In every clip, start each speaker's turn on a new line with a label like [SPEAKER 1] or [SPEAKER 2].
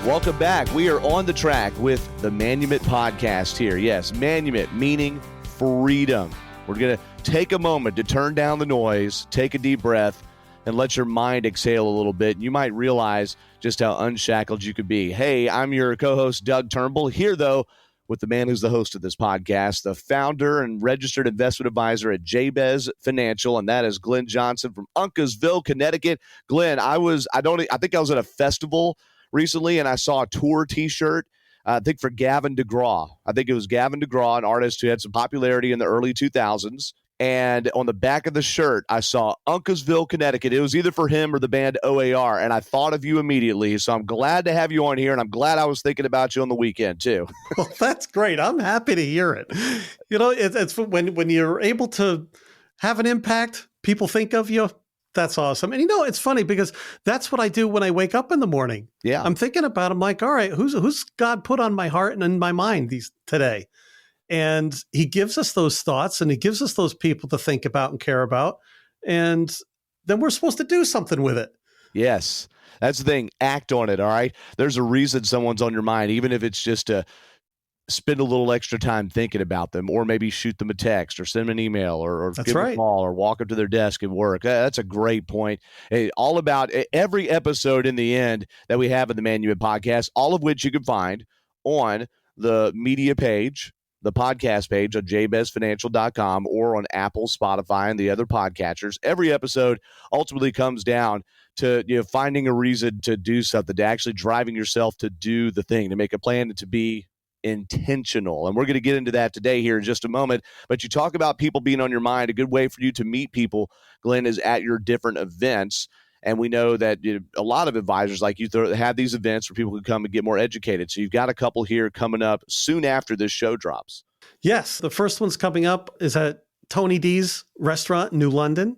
[SPEAKER 1] Welcome back. We are on the track with the Manumit podcast here. Yes, Manumit, meaning freedom. We're going to take a moment to turn down the noise, take a deep breath, and let your mind exhale a little bit. You might realize just how unshackled you could be. Hey, I'm your co-host, Doug Turnbull, here, though, with the man who's the host of this podcast, the founder and registered investment advisor at Jabez Financial, and that is Glenn Johnson from Uncasville, Connecticut. Glenn, I think I was at a festival recently, and I saw a tour T-shirt, I think for Gavin DeGraw. I think it was Gavin DeGraw, an artist who had some popularity in the early 2000s. And on the back of the shirt, I saw Uncasville, Connecticut. It was either for him or the band OAR, and I thought of you immediately. So I'm glad to have you on here, and I'm glad I was thinking about you on the weekend, too.
[SPEAKER 2] Well, that's great. I'm happy to hear it. You know, it's when you're able to have an impact, people think of you. That's awesome. And, you know, it's funny because that's what I do when I wake up in the morning.
[SPEAKER 1] Yeah.
[SPEAKER 2] I'm thinking about, I'm like, all right, who's God put on my heart and in my mind today? And he gives us those thoughts and he gives us those people to think about and care about. And then we're supposed to do something with it.
[SPEAKER 1] Yes. That's the thing. Act on it, all right? There's a reason someone's on your mind, even if it's just to spend a little extra time thinking about them, or maybe shoot them a text or send them an email or give them a call or walk up to their desk and work. That's a great point. Hey, all about every episode in the end that we have in the Manumit podcast, all of which you can find on the media page, the podcast page on jabezfinancial.com or on Apple, Spotify, and the other podcatchers. Every episode ultimately comes down to finding a reason to do something, to actually driving yourself to do the thing, to make a plan, and to be intentional. And we're going to get into that today here in just a moment. But you talk about people being on your mind. A good way for you to meet people, Glenn, is at your different events. And we know that a lot of advisors like you have these events where people can come and get more educated. So you've got a couple here coming up soon after this show drops.
[SPEAKER 2] Yes. The first one's coming up is at Tony D's restaurant in New London.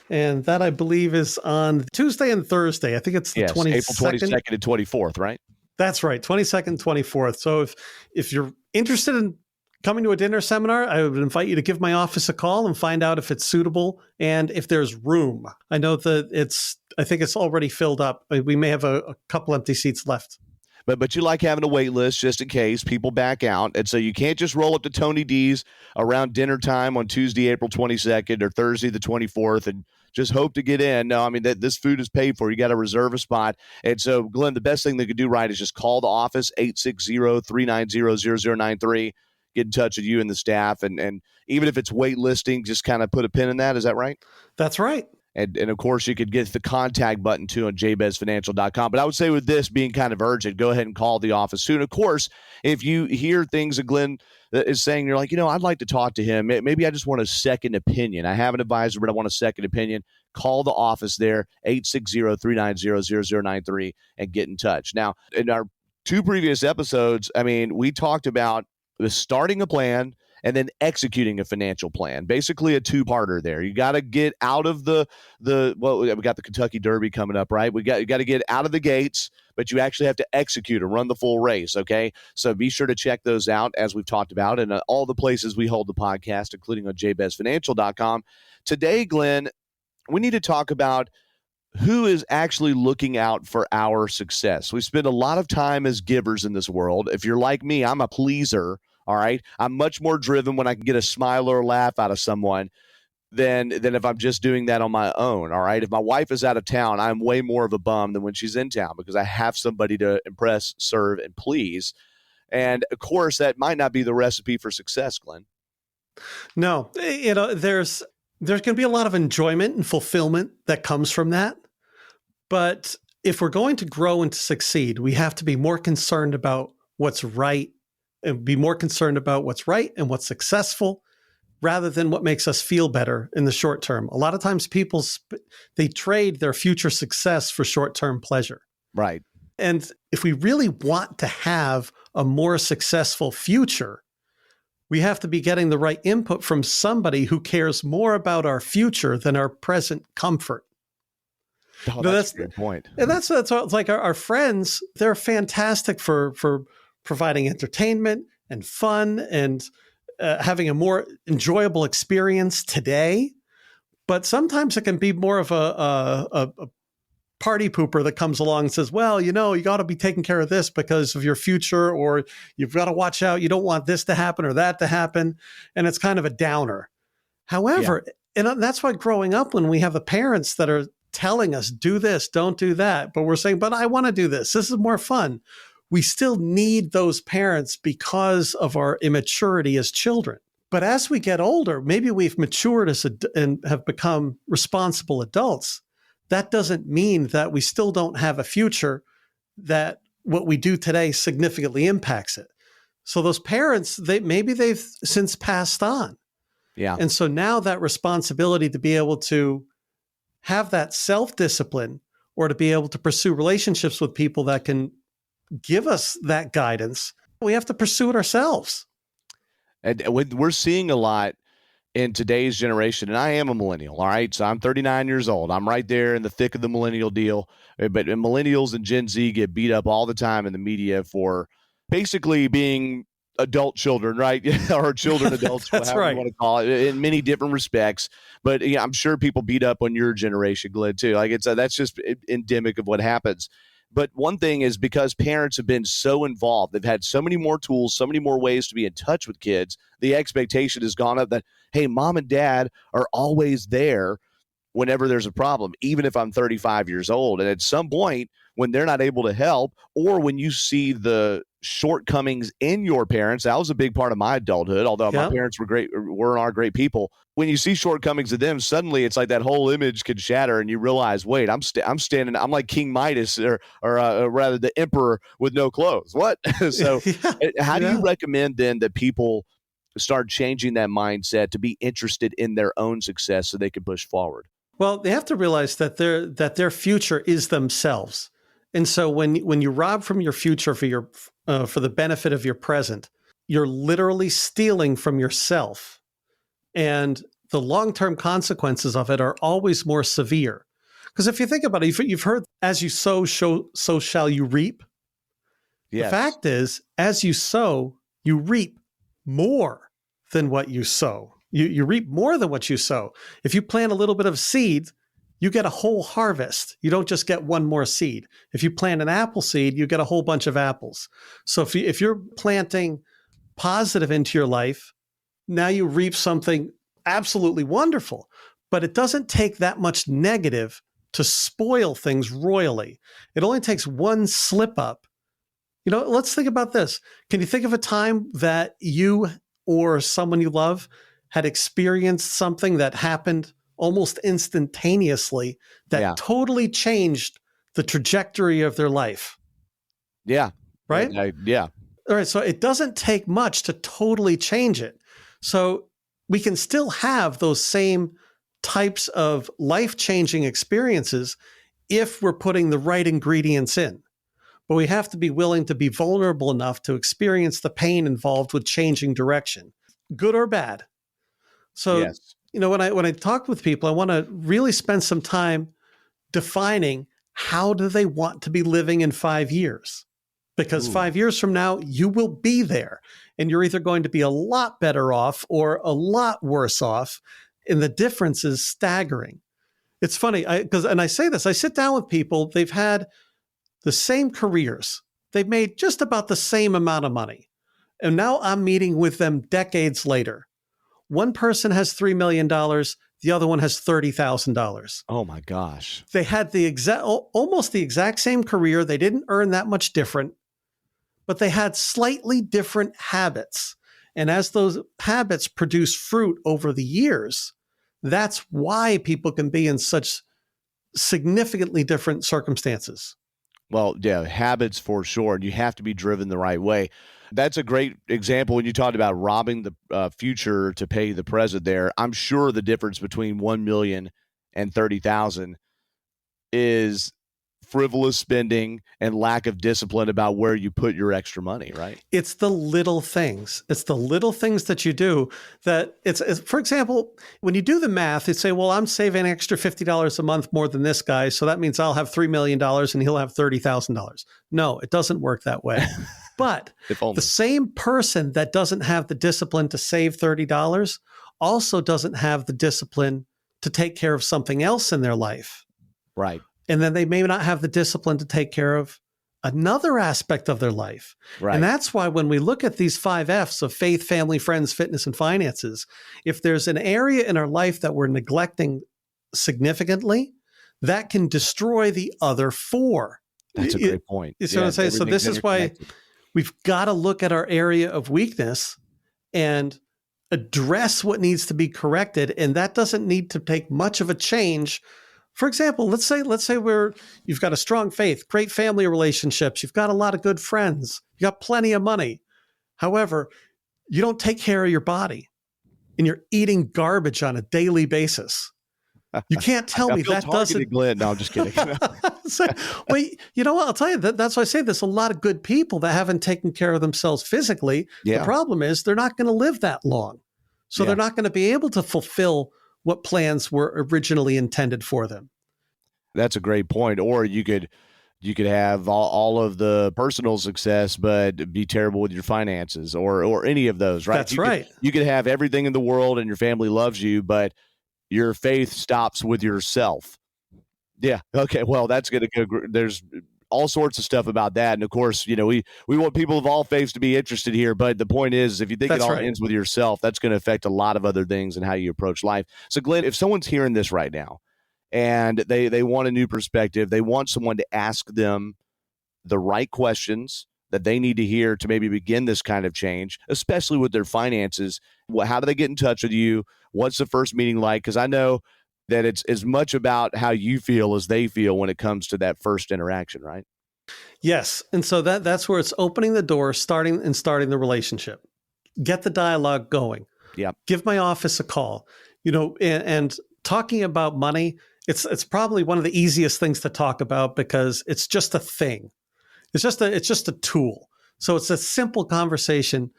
[SPEAKER 2] And that, I believe, is on Tuesday and Thursday. I think it's the 22nd.
[SPEAKER 1] April 22nd and 24th, right?
[SPEAKER 2] That's right. 22nd, 24th. So if you're interested in coming to a dinner seminar, I would invite you to give my office a call and find out if it's suitable and if there's room. I know that I think it's already filled up. We may have a couple empty seats left.
[SPEAKER 1] But you like having a wait list just in case people back out. And so you can't just roll up to Tony D's around dinner time on Tuesday, April 22nd or Thursday, the 24th, and just hope to get in. No, I mean, this food is paid for. You got to reserve a spot. And so, Glenn, the best thing they could do right is just call the office, 860-390-0093. Get in touch with you and the staff. And even if it's wait listing, just kind of put a pin in that. Is that right?
[SPEAKER 2] That's right.
[SPEAKER 1] And of course, you could get the contact button, too, on jabezfinancial.com. But I would say with this being kind of urgent, go ahead and call the office soon. Of course, if you hear things that Glenn is saying, you're like, I'd like to talk to him. Maybe I just want a second opinion. I have an advisor, but I want a second opinion. Call the office there, 860-390-0093, and get in touch. Now, in our two previous episodes, we talked about the starting a plan and then executing a financial plan, basically a two-parter there. You got to get out of we got the Kentucky Derby coming up, right? You got to get out of the gates, but you actually have to execute and run the full race, okay? So be sure to check those out, as we've talked about, and all the places we hold the podcast, including on jabezfinancial.com. Today, Glenn, we need to talk about who is actually looking out for our success. We spend a lot of time as givers in this world. If you're like me, I'm a pleaser. All right. I'm much more driven when I can get a smile or a laugh out of someone than if I'm just doing that on my own. All right. If my wife is out of town, I'm way more of a bum than when she's in town because I have somebody to impress, serve, and please. And of course, that might not be the recipe for success, Glenn.
[SPEAKER 2] No, there's going to be a lot of enjoyment and fulfillment that comes from that. But if we're going to grow and to succeed, we have to be more concerned about what's right and be more concerned about what's right and what's successful rather than what makes us feel better in the short term. A lot of times people, they trade their future success for short-term pleasure.
[SPEAKER 1] Right.
[SPEAKER 2] And if we really want to have a more successful future, we have to be getting the right input from somebody who cares more about our future than our present comfort.
[SPEAKER 1] Oh, that's a good point.
[SPEAKER 2] And that's like our friends, they're fantastic for providing entertainment and fun and having a more enjoyable experience today. But sometimes it can be more of a party pooper that comes along and says, well, you got to be taking care of this because of your future, or you've got to watch out. You don't want this to happen or that to happen. And it's kind of a downer. However, and that's why growing up, when we have the parents that are telling us, do this, don't do that, but we're saying, but I want to do this. This is more fun. We still need those parents because of our immaturity as children. But as we get older, maybe we've matured and have become responsible adults. That doesn't mean that we still don't have a future, that what we do today significantly impacts it. So those parents, they've since passed on.
[SPEAKER 1] Yeah.
[SPEAKER 2] And so now that responsibility to be able to have that self-discipline, or to be able to pursue relationships with people that can give us that guidance, we have to pursue it ourselves.
[SPEAKER 1] And we're seeing a lot in today's generation, and I am a millennial, all right? So I'm 39 years old. I'm right there in the thick of the millennial deal. But millennials and Gen Z get beat up all the time in the media for basically being adult children, right? Or children, adults,
[SPEAKER 2] That's
[SPEAKER 1] whatever
[SPEAKER 2] right.
[SPEAKER 1] you want to call it, in many different respects. But I'm sure people beat up on your generation, Glenn, too. Like that's just endemic of what happens. But one thing is, because parents have been so involved, they've had so many more tools, so many more ways to be in touch with kids. The expectation has gone up that, hey, mom and dad are always there whenever there's a problem, even if I'm 35 years old. And at some point, when they're not able to help, or when you see the shortcomings in your parents, that was a big part of my adulthood, although my parents were great, were and are great people. When you see shortcomings of them, suddenly it's like that whole image can shatter, and you realize, wait, I'm standing, I'm like King Midas, or rather the emperor with no clothes. What? So how do you recommend then that people start changing that mindset to be interested in their own success so they can push forward?
[SPEAKER 2] Well, they have to realize that their future is themselves. And so when you rob from your future for the benefit of your present, you're literally stealing from yourself. And the long-term consequences of it are always more severe. Because if you think about it, you've heard, as you sow, so shall you reap. Yes. The fact is, as you sow, you reap more than what you sow. You reap more than what you sow. If you plant a little bit of seed, you get a whole harvest. You don't just get one more seed. If you plant an apple seed, you get a whole bunch of apples. So if you're planting positive into your life, now you reap something absolutely wonderful. But it doesn't take that much negative to spoil things royally. It only takes one slip up. Let's think about this. Can you think of a time that you or someone you love had experienced something that happened almost instantaneously that totally changed the trajectory of their life?
[SPEAKER 1] Yeah.
[SPEAKER 2] Right?
[SPEAKER 1] Yeah.
[SPEAKER 2] All right. So it doesn't take much to totally change it. So we can still have those same types of life-changing experiences if we're putting the right ingredients in. But we have to be willing to be vulnerable enough to experience the pain involved with changing direction, good or bad. So, when I talk with people, I want to really spend some time defining, how do they want to be living in 5 years? Because 5 years from now, you will be there, and you're either going to be a lot better off or a lot worse off. And the difference is staggering. It's funny, and I say this, I sit down with people, they've had the same careers. They've made just about the same amount of money. And now I'm meeting with them decades later. One person has $3 million. The other one has $30,000.
[SPEAKER 1] Oh my gosh.
[SPEAKER 2] They had almost the exact same career. They didn't earn that much different, but they had slightly different habits. And as those habits produce fruit over the years, that's why people can be in such significantly different circumstances.
[SPEAKER 1] Well, yeah, habits for sure. And you have to be driven the right way. That's a great example when you talked about robbing the future to pay the present there. I'm sure the difference between 1 million and 30,000 is frivolous spending and lack of discipline about where you put your extra money, right?
[SPEAKER 2] It's the little things. It's the little things that you do that it's for example, when you do the math, you'd say, well, I'm saving an extra $50 a month more than this guy. So that means I'll have $3 million and he'll have $30,000. No, it doesn't work that way. But the same person that doesn't have the discipline to save $30 also doesn't have the discipline to take care of something else in their life.
[SPEAKER 1] Right.
[SPEAKER 2] And then they may not have the discipline to take care of another aspect of their life.
[SPEAKER 1] Right.
[SPEAKER 2] And that's why when we look at these 5 F's of faith, family, friends, fitness, and finances, if there's an area in our life that we're neglecting significantly, that can destroy the other 4.
[SPEAKER 1] That's a great point.
[SPEAKER 2] So this is why we've got to look at our area of weakness and address what needs to be corrected. And that doesn't need to take much of a change. For example, let's say you've got a strong faith, great family relationships, you've got a lot of good friends, you got plenty of money. However, you don't take care of your body and you're eating garbage on a daily basis. You can't tell me that doesn't.
[SPEAKER 1] Glenn. No, I'm just kidding.
[SPEAKER 2] Well, you know what? I'll tell you that's why I say there's a lot of good people that haven't taken care of themselves physically.
[SPEAKER 1] Yeah.
[SPEAKER 2] The problem is they're not going to live that long. So they're not going to be able to fulfill what plans were originally intended for them.
[SPEAKER 1] That's a great point. Or you could have all of the personal success, but be terrible with your finances or any of those, right?
[SPEAKER 2] That's right.
[SPEAKER 1] You could have everything in the world and your family loves you, but your faith stops with yourself. Yeah. Okay. Well, that's going to go. There's all sorts of stuff about that. And of course, we want people of all faiths to be interested here. But the point is, if you think it all ends with yourself, that's going to affect a lot of other things and how you approach life. So Glenn, if someone's hearing this right now and they want a new perspective, they want someone to ask them the right questions that they need to hear to maybe begin this kind of change, especially with their finances, how do they get in touch with you? What's the first meeting like? Because I know that it's as much about how you feel as they feel when it comes to that first interaction, right?
[SPEAKER 2] Yes. And so that's where it's opening the door, starting the relationship. Get the dialogue going.
[SPEAKER 1] Yeah.
[SPEAKER 2] Give my office a call. And talking about money, it's probably one of the easiest things to talk about because it's just a thing. It's just a tool. So it's a simple conversation.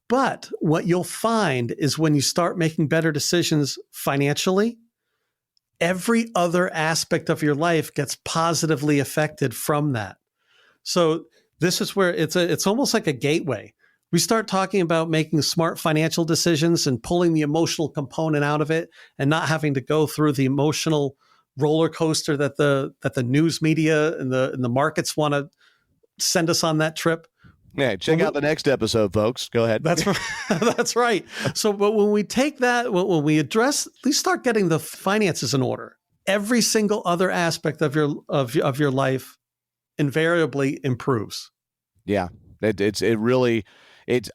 [SPEAKER 2] But what you'll find is when you start making better decisions financially, every other aspect of your life gets positively affected from that. So this is where it's almost like a gateway. We start talking about making smart financial decisions and pulling the emotional component out of it and not having to go through the emotional roller coaster that the news media and the markets want to send us on that trip.
[SPEAKER 1] Yeah, check out the next episode, folks. Go ahead.
[SPEAKER 2] That's right. That's right. So, but when we take that, when we address, at least start getting the finances in order, every single other aspect of your life invariably improves.
[SPEAKER 1] Yeah, it really.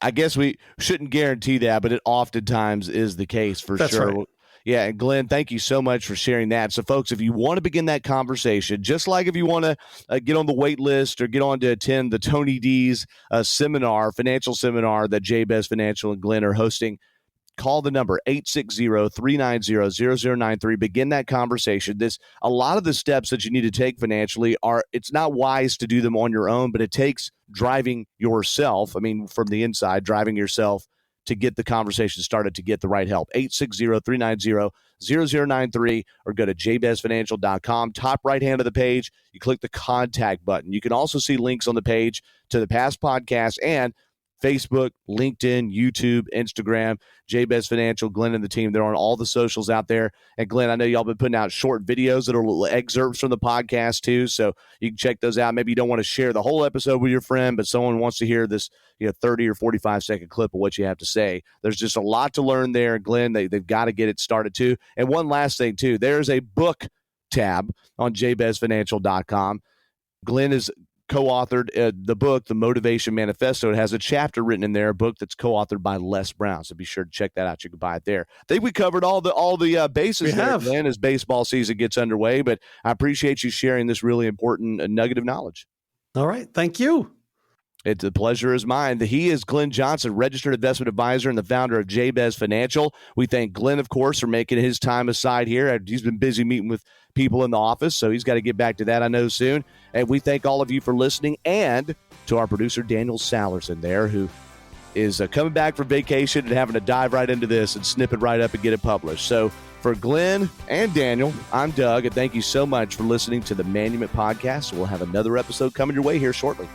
[SPEAKER 1] I guess we shouldn't guarantee that, but it oftentimes is the case for
[SPEAKER 2] That's
[SPEAKER 1] sure.
[SPEAKER 2] Right.
[SPEAKER 1] Yeah, and Glenn, thank you so much for sharing that. So, folks, if you want to begin that conversation, just like if you want to get on the wait list or get on to attend the Tony D's financial seminar that Jabez Financial and Glenn are hosting, call the number 860-390-0093. Begin that conversation. A lot of the steps that you need to take financially it's not wise to do them on your own, but it takes driving yourself. I mean, from the inside, driving yourself to get the conversation started, to get the right help. 860-390-0093 or go to jabezfinancial.com. Top right hand of the page, you click the contact button. You can also see links on the page to the past podcasts and Facebook, LinkedIn, YouTube, Instagram, Jabez Financial, Glenn and the team. They're on all the socials out there. And Glenn, I know y'all been putting out short videos that are little excerpts from the podcast too, so you can check those out. Maybe you don't want to share the whole episode with your friend, but someone wants to hear this 30 or 45-second clip of what you have to say. There's just a lot to learn there. Glenn, they've got to get it started too. And one last thing too, there's a book tab on jabezfinancial.com. Glenn is co-authored the book, The Motivation Manifesto. It has a chapter written in there, a book that's co-authored by Les Brown. So be sure to check that out. You can buy it there. I think we covered all the bases there, Glenn, as baseball season gets underway. But I appreciate you sharing this really important nugget of knowledge.
[SPEAKER 2] All right. Thank you.
[SPEAKER 1] The pleasure is mine. He is Glenn Johnson, registered investment advisor and the founder of Jabez Financial. We thank Glenn, of course, for making his time aside here. He's been busy meeting with people in the office, so he's got to get back to that, I know, soon. And we thank all of you for listening, and to our producer, Daniel Sallerson there, who is coming back from vacation and having to dive right into this and snip it right up and get it published. So for Glenn and Daniel, I'm Doug, and thank you so much for listening to the Manument Podcast. We'll have another episode coming your way here shortly.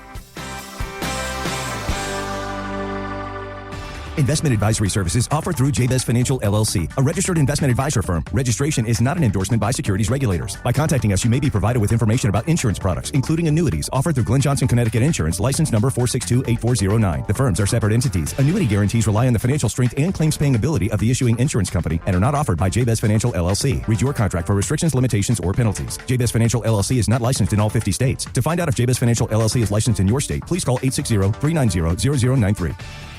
[SPEAKER 3] Investment advisory services offered through Jabez Financial, LLC, a registered investment advisor firm. Registration is not an endorsement by securities regulators. By contacting us, you may be provided with information about insurance products, including annuities, offered through Glenn Johnson, Connecticut Insurance, license number 4628409. The firms are separate entities. Annuity guarantees rely on the financial strength and claims-paying ability of the issuing insurance company and are not offered by Jabez Financial, LLC. Read your contract for restrictions, limitations, or penalties. Jabez Financial, LLC is not licensed in all 50 states. To find out if Jabez Financial, LLC is licensed in your state, please call 860-390-0093.